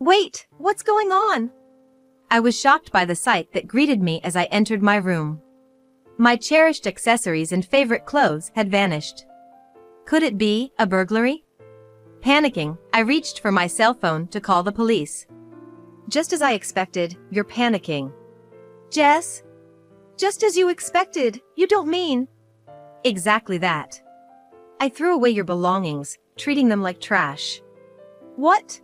Wait, what's going on? I was shocked by the sight that greeted me as I entered my room. My cherished accessories and favorite clothes had vanished. Could it be a burglary? Panicking, I reached for my cell phone to call the police. Just as I expected, you're panicking. Jess? Just as you expected, you don't mean... Exactly that. I threw away your belongings, treating them like trash. What?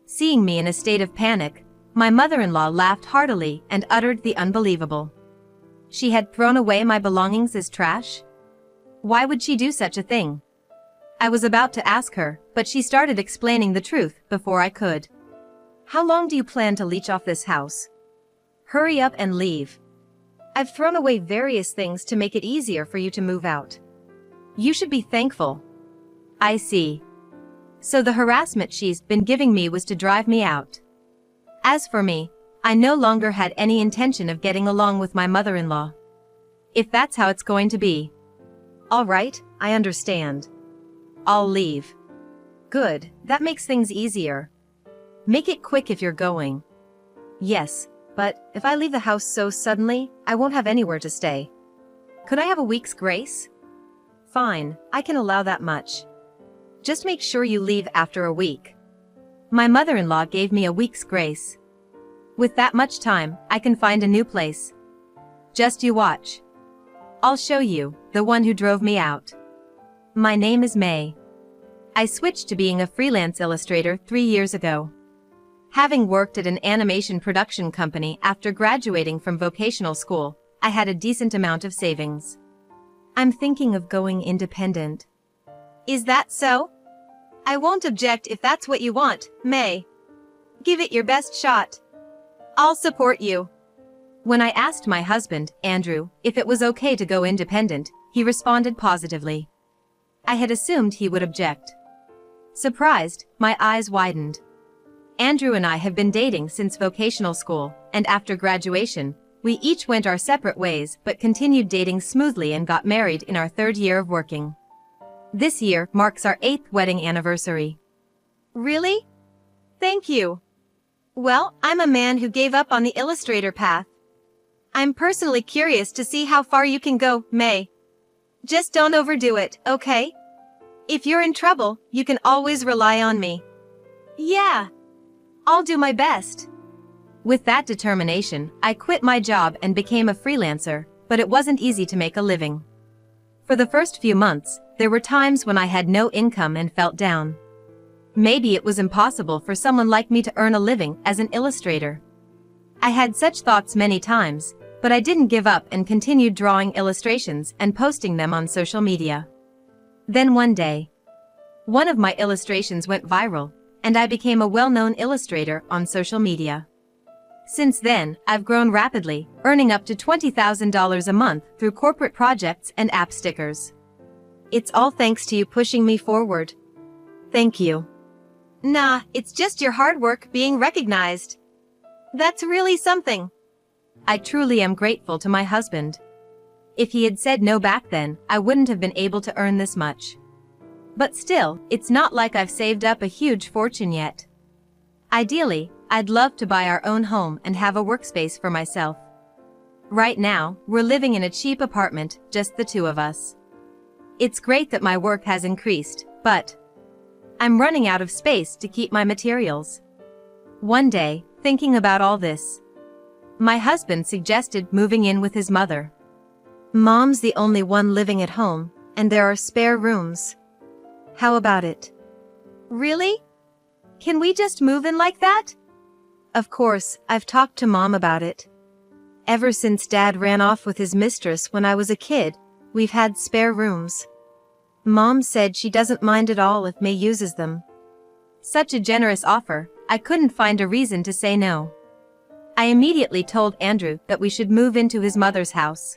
Seeing me in a state of panic, my mother-in-law laughed heartily and uttered the unbelievable. She had thrown away my belongings as trash? Why would she do such a thing? I was about to ask her, but she started explaining the truth before I could. How long do you plan to leech off this house? Hurry up and leave. I've thrown away various things to make it easier for you to move out. You should be thankful. I see. So the harassment she's been giving me was to drive me out. As for me, I no longer had any intention of getting along with my mother-in-law. If that's how it's going to be. All right, I understand. I'll leave. Good, that makes things easier. Make it quick if you're going. Yes, but if I leave the house so suddenly, I won't have anywhere to stay. Could I have a week's grace? Fine, I can allow that much. Just make sure you leave after a week. My mother-in-law gave me a week's grace. With that much time, I can find a new place. Just you watch. I'll show you, the one who drove me out. My name is May. I switched to being a freelance illustrator 3 years ago. Having worked at an animation production company after graduating from vocational school, I had a decent amount of savings. I'm thinking of going independent. Is that so? I won't object if that's what you want, May. Give it your best shot. I'll support you. When I asked my husband, Andrew, if it was okay to go independent, he responded positively. I had assumed he would object. Surprised, my eyes widened. Andrew and I have been dating since vocational school, and after graduation, we each went our separate ways but continued dating smoothly and got married in our 3rd year of working. This year marks our 8th wedding anniversary. Really? Thank you. Well, I'm a man who gave up on the illustrator path. I'm personally curious to see how far you can go, May. Just don't overdo it, okay? If you're in trouble, you can always rely on me. Yeah. I'll do my best. With that determination, I quit my job and became a freelancer, but it wasn't easy to make a living. For the first few months, there were times when I had no income and felt down. Maybe it was impossible for someone like me to earn a living as an illustrator. I had such thoughts many times, but I didn't give up and continued drawing illustrations and posting them on social media. Then one day, one of my illustrations went viral, and I became a well-known illustrator on social media. Since then, I've grown rapidly, earning up to $20,000 a month through corporate projects and app stickers. It's all thanks to you pushing me forward. Thank you. Nah, it's just your hard work being recognized. That's really something. I truly am grateful to my husband. If he had said no back then, I wouldn't have been able to earn this much. But still, it's not like I've saved up a huge fortune yet. Ideally, I'd love to buy our own home and have a workspace for myself. Right now, we're living in a cheap apartment, just the two of us. It's great that my work has increased, but I'm running out of space to keep my materials. One day, thinking about all this, my husband suggested moving in with his mother. Mom's the only one living at home, and there are spare rooms. How about it? Really? Can we just move in like that? Of course, I've talked to Mom about it. Ever since Dad ran off with his mistress when I was a kid, we've had spare rooms. Mom said she doesn't mind at all if May uses them. Such a generous offer, I couldn't find a reason to say no. I immediately told Andrew that we should move into his mother's house.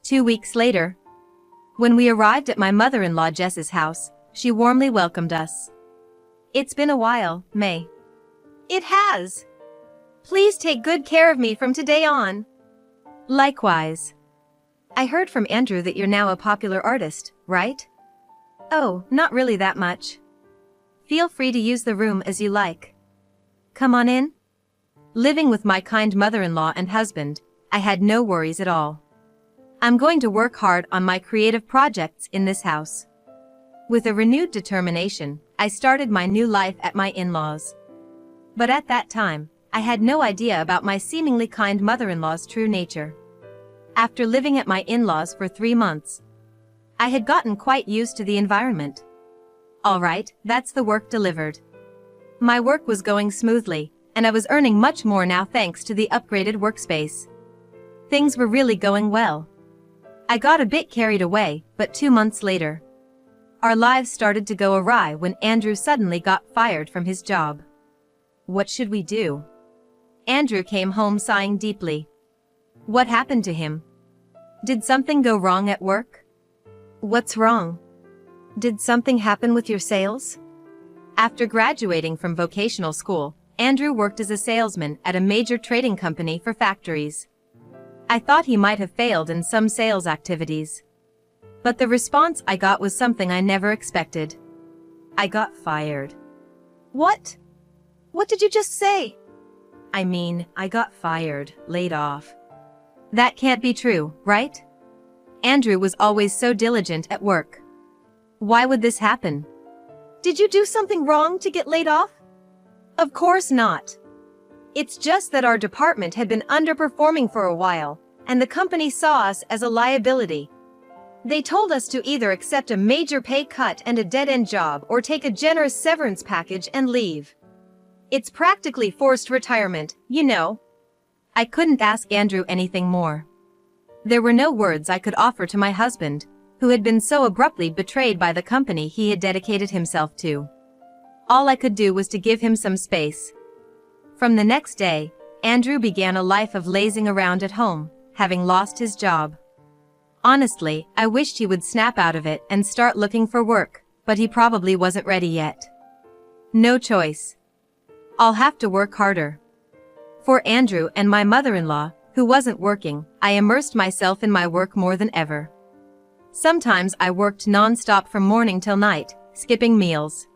2 weeks later, when we arrived at my mother-in-law Jess's house, she warmly welcomed us. It's been a while, May. It has. Please take good care of me from today on. Likewise. I heard from Andrew that you're now a popular artist, right? Oh, not really that much. Feel free to use the room as you like. Come on in. Living with my kind mother-in-law and husband, I had no worries at all. I'm going to work hard on my creative projects in this house. With a renewed determination, I started my new life at my in-laws. But at that time, I had no idea about my seemingly kind mother-in-law's true nature. After living at my in-laws for 3 months, I had gotten quite used to the environment. All right, that's the work delivered. My work was going smoothly, and I was earning much more now thanks to the upgraded workspace. Things were really going well. I got a bit carried away, but 2 months later, our lives started to go awry when Andrew suddenly got fired from his job. What should we do? Andrew came home sighing deeply. What happened to him? Did something go wrong at work? What's wrong? Did something happen with your sales? After graduating from vocational school, Andrew worked as a salesman at a major trading company for factories. I thought he might have failed in some sales activities. But the response I got was something I never expected. I got fired. What? What did you just say? I mean, I got fired, laid off. That can't be true, right? Andrew was always so diligent at work. Why would this happen? Did you do something wrong to get laid off? Of course not. It's just that our department had been underperforming for a while, and the company saw us as a liability. They told us to either accept a major pay cut and a dead-end job or take a generous severance package and leave. It's practically forced retirement, you know. I couldn't ask Andrew anything more. There were no words I could offer to my husband, who had been so abruptly betrayed by the company he had dedicated himself to. All I could do was to give him some space. From the next day, Andrew began a life of lazing around at home, having lost his job. Honestly, I wished he would snap out of it and start looking for work, but he probably wasn't ready yet. No choice. I'll have to work harder. For Andrew and my mother-in-law, who wasn't working, I immersed myself in my work more than ever. Sometimes I worked non-stop from morning till night, skipping meals.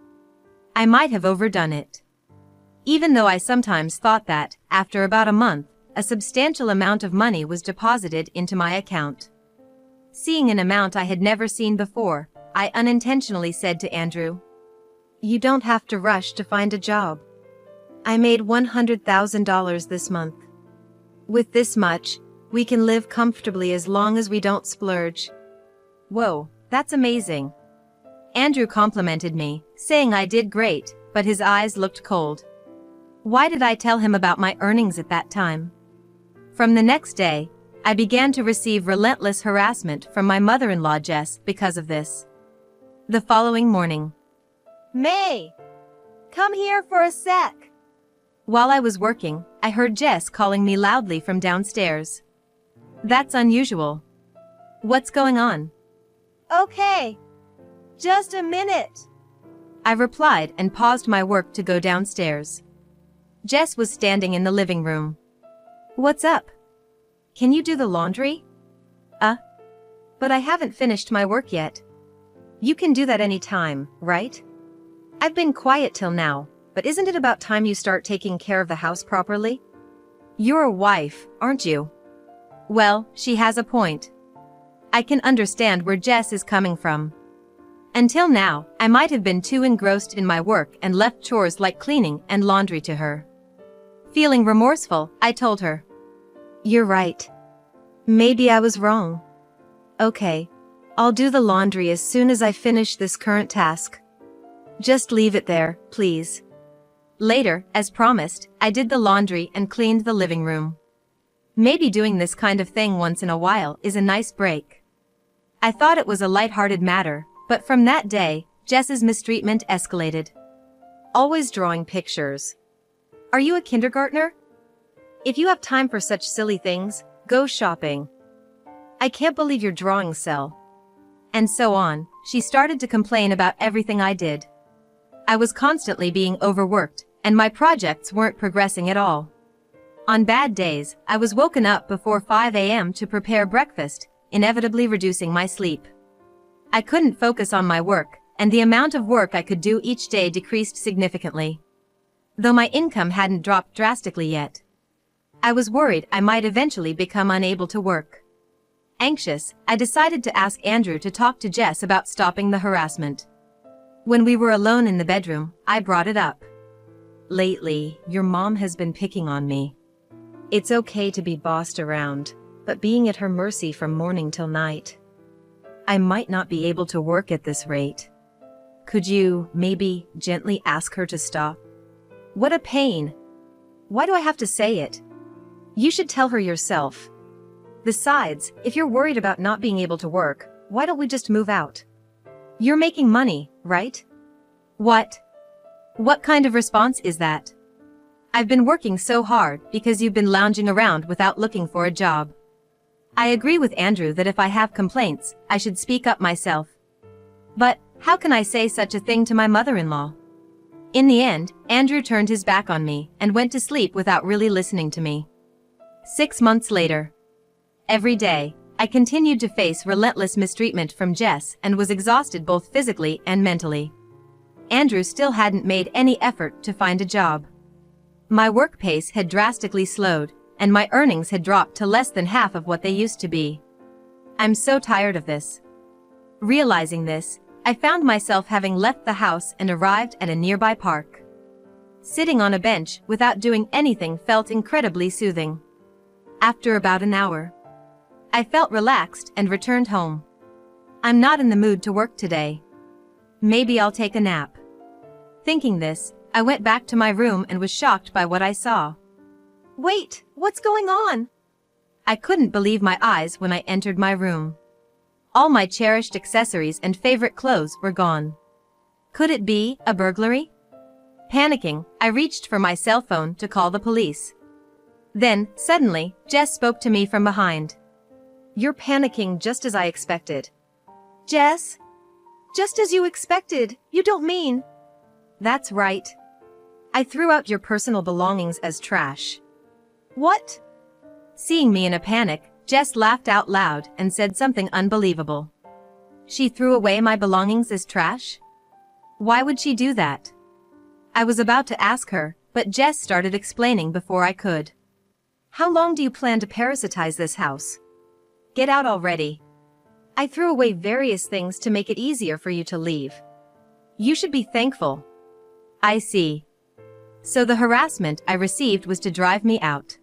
I might have overdone it. Even though I sometimes thought that, after about a month, a substantial amount of money was deposited into my account. Seeing an amount I had never seen before, I unintentionally said to Andrew, "You don't have to rush to find a job. I made $100,000 this month. With this much, we can live comfortably as long as we don't splurge." Whoa, that's amazing. Andrew complimented me, saying I did great, but his eyes looked cold. Why did I tell him about my earnings at that time? From the next day, I began to receive relentless harassment from my mother-in-law Jess because of this. The following morning, "May, come here for a sec." While I was working, I heard Jess calling me loudly from downstairs. That's unusual. What's going on? Okay, just a minute, I replied and paused my work to go downstairs. Jess was standing in the living room. What's up? Can you do the laundry? But I haven't finished my work yet. You can do that any time, right? I've been quiet till now, but isn't it about time you start taking care of the house properly? You're a wife, aren't you? Well, she has a point. I can understand where Jess is coming from. Until now, I might have been too engrossed in my work and left chores like cleaning and laundry to her. Feeling remorseful, I told her, "You're right. Maybe I was wrong. Okay, I'll do the laundry as soon as I finish this current task. Just leave it there, please." Later, as promised, I did the laundry and cleaned the living room. Maybe doing this kind of thing once in a while is a nice break. I thought it was a light-hearted matter, but from that day, Jess's mistreatment escalated. Always drawing pictures. Are you a kindergartner? If you have time for such silly things, go shopping. I can't believe you're drawing, Cell. And so on, she started to complain about everything I did. I was constantly being overworked, and my projects weren't progressing at all. On bad days, I was woken up before 5 a.m. to prepare breakfast, inevitably reducing my sleep. I couldn't focus on my work, and the amount of work I could do each day decreased significantly. though my income hadn't dropped drastically yet. I was worried I might eventually become unable to work. Anxious, I decided to ask Andrew to talk to Jess about stopping the harassment. When we were alone in the bedroom, I brought it up. Lately, your mom has been picking on me. It's okay to be bossed around, but being at her mercy from morning till night. I might not be able to work at this rate. Could you, maybe, gently ask her to stop? What a pain. Why do I have to say it? You should tell her yourself. Besides, if you're worried about not being able to work, why don't we just move out? You're making money, right? What? What kind of response is that? I've been working so hard because you've been lounging around without looking for a job. I agree with Andrew that if I have complaints, I should speak up myself. But, how can I say such a thing to my mother-in-law? In the end, Andrew turned his back on me and went to sleep without really listening to me. 6 months later. Every day, I continued to face relentless mistreatment from Jess and was exhausted both physically and mentally. Andrew still hadn't made any effort to find a job. My work pace had drastically slowed, and my earnings had dropped to less than half of what they used to be. I'm so tired of this. Realizing this, I found myself having left the house and arrived at a nearby park. Sitting on a bench without doing anything felt incredibly soothing. After about an hour, I felt relaxed and returned home. I'm not in the mood to work today. Maybe I'll take a nap. Thinking this, I went back to my room and was shocked by what I saw. Wait, what's going on? I couldn't believe my eyes when I entered my room. All my cherished accessories and favorite clothes were gone. Could it be a burglary? Panicking, I reached for my cell phone to call the police. Then, suddenly, Jess spoke to me from behind. You're panicking just as I expected. Jess? Just as you expected, you don't mean... That's right. I threw out your personal belongings as trash. What? Seeing me in a panic, Jess laughed out loud and said something unbelievable. She threw away my belongings as trash? Why would she do that? I was about to ask her, but Jess started explaining before I could. How long do you plan to parasitize this house? Get out already. I threw away various things to make it easier for you to leave. You should be thankful. I see. So the harassment I received was to drive me out.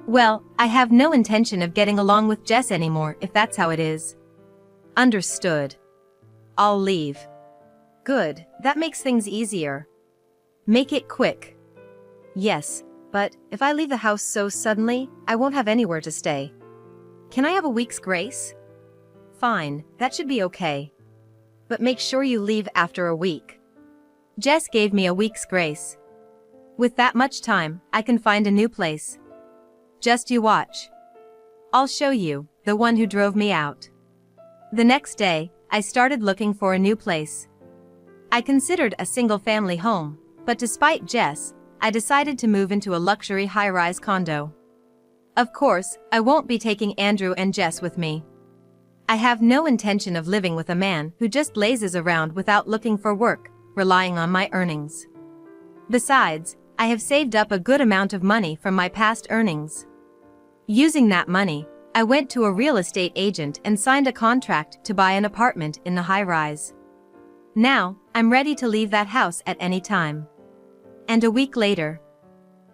Well, I have no intention of getting along with Jess anymore if that's how it is. Understood. I'll leave. Good, that makes things easier. Make it quick. Yes, but if I leave the house so suddenly, I won't have anywhere to stay. Can I have a week's grace? Fine, that should be okay. But make sure you leave after a week. Jess gave me a week's grace. With that much time, I can find a new place. Just you watch. I'll show you, the one who drove me out. The next day, I started looking for a new place. I considered a single-family home, but despite Jess, I decided to move into a luxury high-rise condo. Of course, I won't be taking Andrew and Jess with me. I have no intention of living with a man who just lazes around without looking for work, relying on my earnings. Besides, I have saved up a good amount of money from my past earnings. Using that money, I went to a real estate agent and signed a contract to buy an apartment in the high-rise. Now, I'm ready to leave that house at any time. And a week later,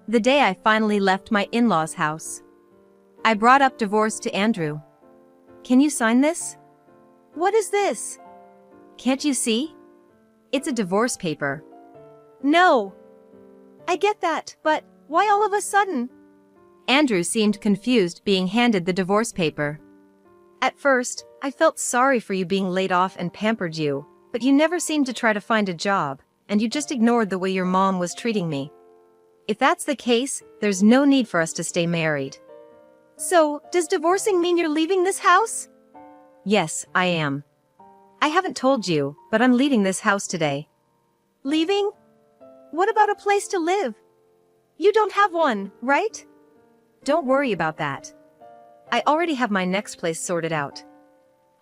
the day I finally left my in-laws' house, I brought up divorce to Andrew. Can you sign this? What is this? Can't you see? It's a divorce paper. No. I get that, but why all of a sudden? Andrew seemed confused being handed the divorce paper. At first, I felt sorry for you being laid off and pampered you, but you never seemed to try to find a job, and you just ignored the way your mom was treating me. If that's the case, there's no need for us to stay married. So, does divorcing mean you're leaving this house? Yes, I am. I haven't told you, but I'm leaving this house today. Leaving? What about a place to live? You don't have one, right? Don't worry about that. I already have my next place sorted out.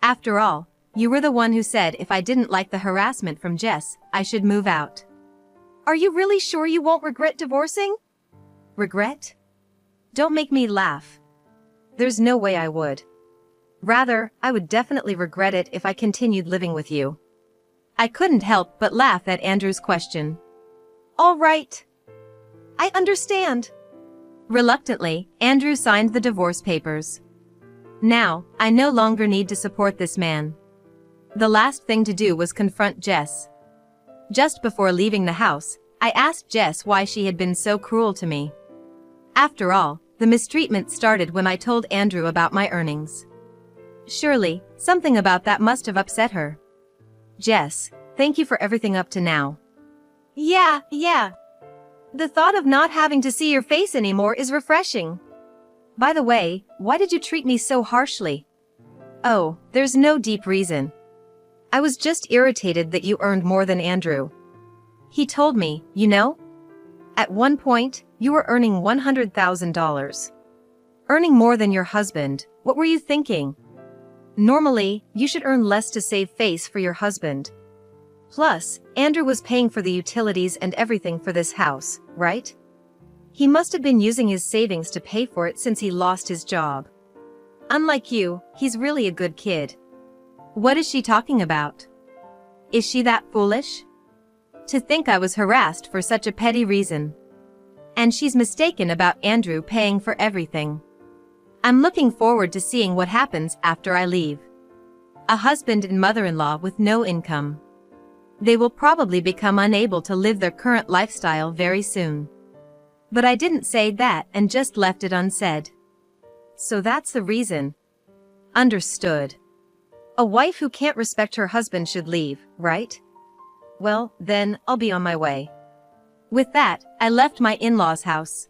After all, you were the one who said if I didn't like the harassment from Jess, I should move out. Are you really sure you won't regret divorcing? Regret? Don't make me laugh. There's no way I would. Rather, I would definitely regret it if I continued living with you. I couldn't help but laugh at Andrew's question. All right. I understand. Reluctantly, Andrew signed the divorce papers. Now, I no longer need to support this man. The last thing to do was confront Jess. Just before leaving the house, I asked Jess why she had been so cruel to me. After all, the mistreatment started when I told Andrew about my earnings. Surely, something about that must have upset her. Jess, thank you for everything up to now. Yeah. The thought of not having to see your face anymore is refreshing. By the way, why did you treat me so harshly? Oh, there's no deep reason. I was just irritated that you earned more than Andrew. He told me, you know? At one point, you were earning $100,000. Earning more than your husband, what were you thinking? Normally, you should earn less to save face for your husband. Plus, Andrew was paying for the utilities and everything for this house, right? He must have been using his savings to pay for it since he lost his job. Unlike you, he's really a good kid. What is she talking about? Is she that foolish? To think I was harassed for such a petty reason. And she's mistaken about Andrew paying for everything. I'm looking forward to seeing what happens after I leave. A husband and mother-in-law with no income. They will probably become unable to live their current lifestyle very soon. But I didn't say that and just left it unsaid. So that's the reason. Understood. A wife who can't respect her husband should leave, right? Well, then, I'll be on my way. With that, I left my in-laws' house.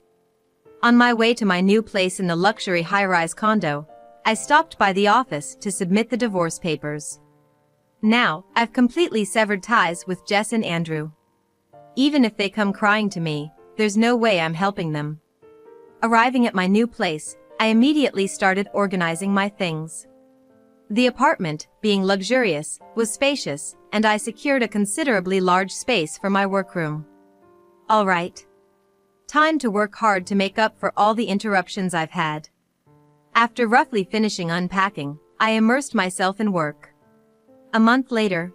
On my way to my new place in the luxury high-rise condo, I stopped by the office to submit the divorce papers. Now, I've completely severed ties with Jess and Andrew. Even if they come crying to me, there's no way I'm helping them. Arriving at my new place, I immediately started organizing my things. The apartment, being luxurious, was spacious, and I secured a considerably large space for my workroom. All right. Time to work hard to make up for all the interruptions I've had. After roughly finishing unpacking, I immersed myself in work. A month later,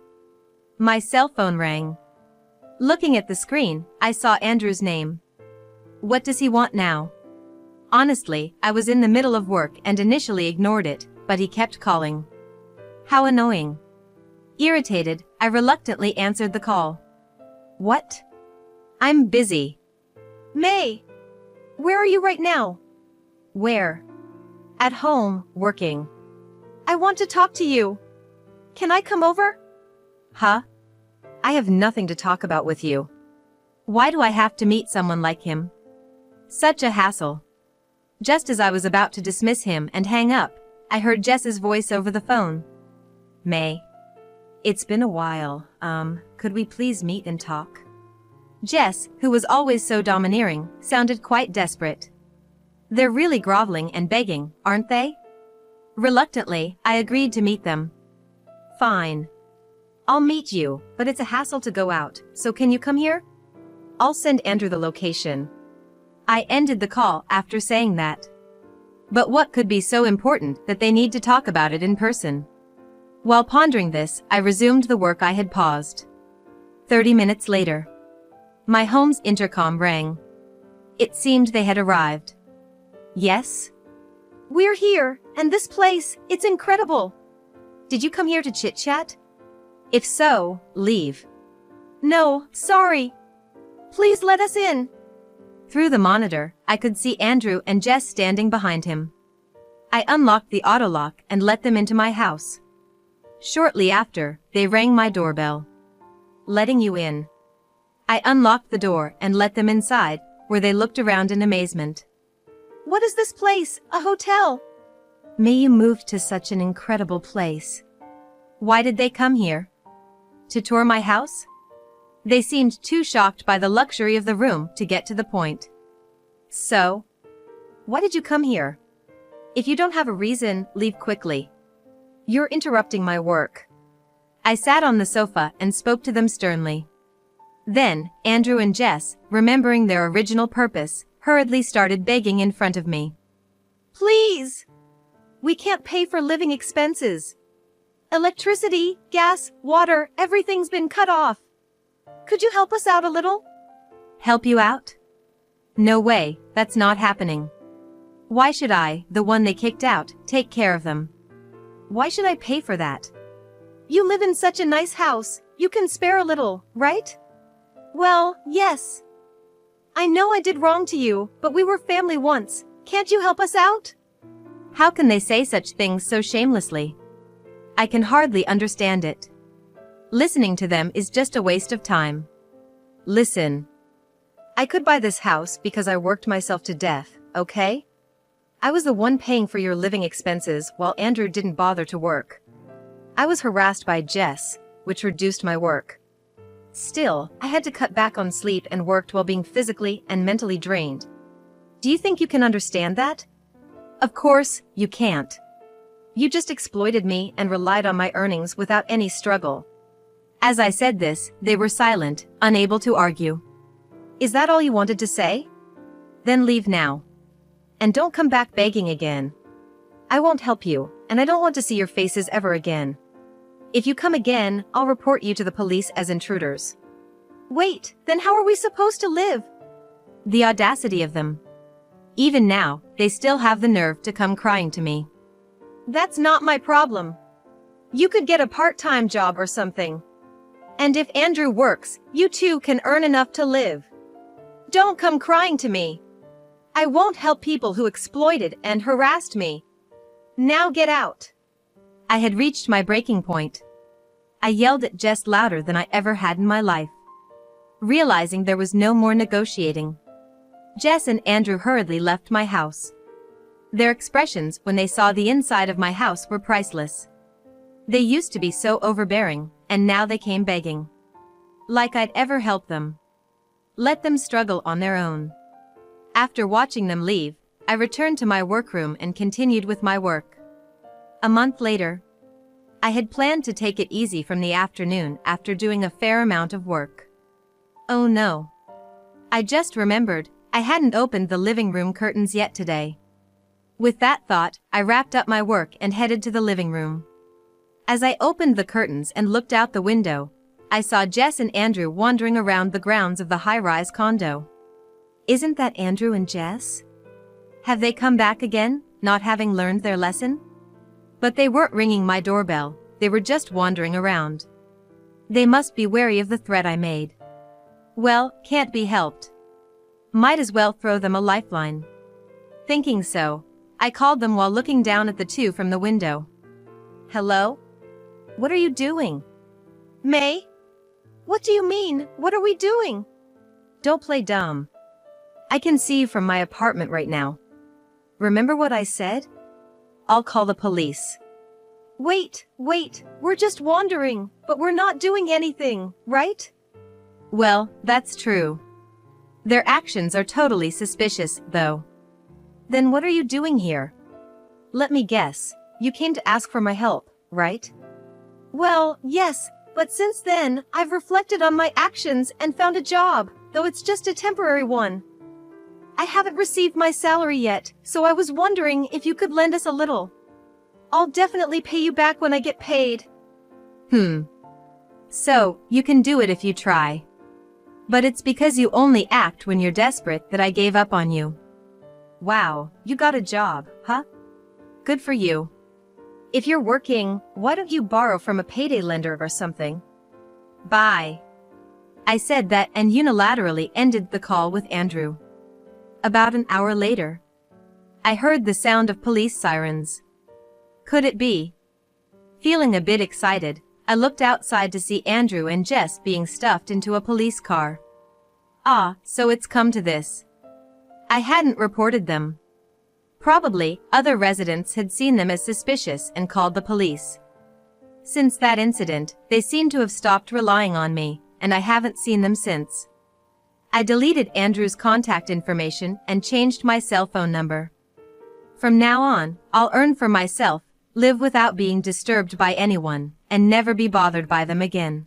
my cell phone rang. Looking at the screen, I saw Andrew's name. What does he want now? Honestly, I was in the middle of work and initially ignored it, but he kept calling. How annoying. Irritated, I reluctantly answered the call. What? I'm busy. May! Where are you right now? Where? At home, working. I want to talk to you. Can I come over? Huh? I have nothing to talk about with you. Why do I have to meet someone like him? Such a hassle. Just as I was about to dismiss him and hang up, I heard Jess's voice over the phone. May. It's been a while, could we please meet and talk? Jess, who was always so domineering, sounded quite desperate. They're really groveling and begging, aren't they? Reluctantly, I agreed to meet them. Fine. I'll meet you, but it's a hassle to go out, so can you come here? I'll send Andrew the location. I ended the call after saying that. But what could be so important that they need to talk about it in person? While pondering this, I resumed the work I had paused. 30 minutes later, my home's intercom rang. It seemed they had arrived. Yes? We're here, and this place, it's incredible. Did you come here to chit-chat? If so, leave. No, sorry. Please let us in. Through the monitor, I could see Andrew and Jess standing behind him. I unlocked the auto lock and let them into my house. Shortly after, they rang my doorbell. Letting you in. I unlocked the door and let them inside, where they looked around in amazement. What is this place? A hotel? May you moved to such an incredible place. Why did they come here? To tour my house? They seemed too shocked by the luxury of the room to get to the point. So? Why did you come here? If you don't have a reason, leave quickly. You're interrupting my work. I sat on the sofa and spoke to them sternly. Then, Andrew and Jess, remembering their original purpose, hurriedly started begging in front of me. Please! We can't pay for living expenses. Electricity, gas, water, everything's been cut off. Could you help us out a little? Help you out? No way, that's not happening. Why should I, the one they kicked out, take care of them? Why should I pay for that? You live in such a nice house, you can spare a little, right? Well, yes. I know I did wrong to you, but we were family once. Can't you help us out? How can they say such things so shamelessly? I can hardly understand it. Listening to them is just a waste of time. Listen. I could buy this house because I worked myself to death, okay? I was the one paying for your living expenses while Andrew didn't bother to work. I was harassed by Jess, which reduced my work. Still, I had to cut back on sleep and worked while being physically and mentally drained. Do you think you can understand that? Of course, you can't. You just exploited me and relied on my earnings without any struggle. As I said this, they were silent, unable to argue. Is that all you wanted to say? Then leave now. And don't come back begging again. I won't help you, and I don't want to see your faces ever again. If you come again, I'll report you to the police as intruders. Wait, then how are we supposed to live? The audacity of them. Even now, they still have the nerve to come crying to me. That's not my problem. You could get a part-time job or something. And if Andrew works, you too can earn enough to live. Don't come crying to me. I won't help people who exploited and harassed me. Now get out. I had reached my breaking point. I yelled at Jess louder than I ever had in my life. Realizing there was no more negotiating, Jess and Andrew hurriedly left my house. Their expressions when they saw the inside of my house were priceless. They used to be so overbearing, and now they came begging. Like I'd ever help them. Let them struggle on their own. After watching them leave, I returned to my workroom and continued with my work. A month later, I had planned to take it easy from the afternoon after doing a fair amount of work. Oh no. I just remembered, I hadn't opened the living room curtains yet today. With that thought, I wrapped up my work and headed to the living room. As I opened the curtains and looked out the window, I saw Jess and Andrew wandering around the grounds of the high-rise condo. Isn't that Andrew and Jess? Have they come back again, not having learned their lesson? But they weren't ringing my doorbell, they were just wandering around. They must be wary of the threat I made. Well, can't be helped. Might as well throw them a lifeline. Thinking so, I called them while looking down at the two from the window. Hello? What are you doing? May? What do you mean, what are we doing? Don't play dumb. I can see you from my apartment right now. Remember what I said? I'll call the police. Wait, we're just wandering, but we're not doing anything, right? Well, that's true. Their actions are totally suspicious, though. Then what are you doing here? Let me guess, you came to ask for my help, right? Well, yes, but since then, I've reflected on my actions and found a job, though it's just a temporary one. I haven't received my salary yet, so I was wondering if you could lend us a little. I'll definitely pay you back when I get paid. So, you can do it if you try. But it's because you only act when you're desperate that I gave up on you. Wow, you got a job, huh? Good for you. If you're working, why don't you borrow from a payday lender or something? Bye. I said that and unilaterally ended the call with Andrew. About an hour later, I heard the sound of police sirens. Could it be? Feeling a bit excited, I looked outside to see Andrew and Jess being stuffed into a police car. Ah, so it's come to this. I hadn't reported them. Probably, other residents had seen them as suspicious and called the police. Since that incident, they seem to have stopped relying on me, and I haven't seen them since. I deleted Andrew's contact information and changed my cell phone number. From now on, I'll earn for myself, live without being disturbed by anyone, and never be bothered by them again.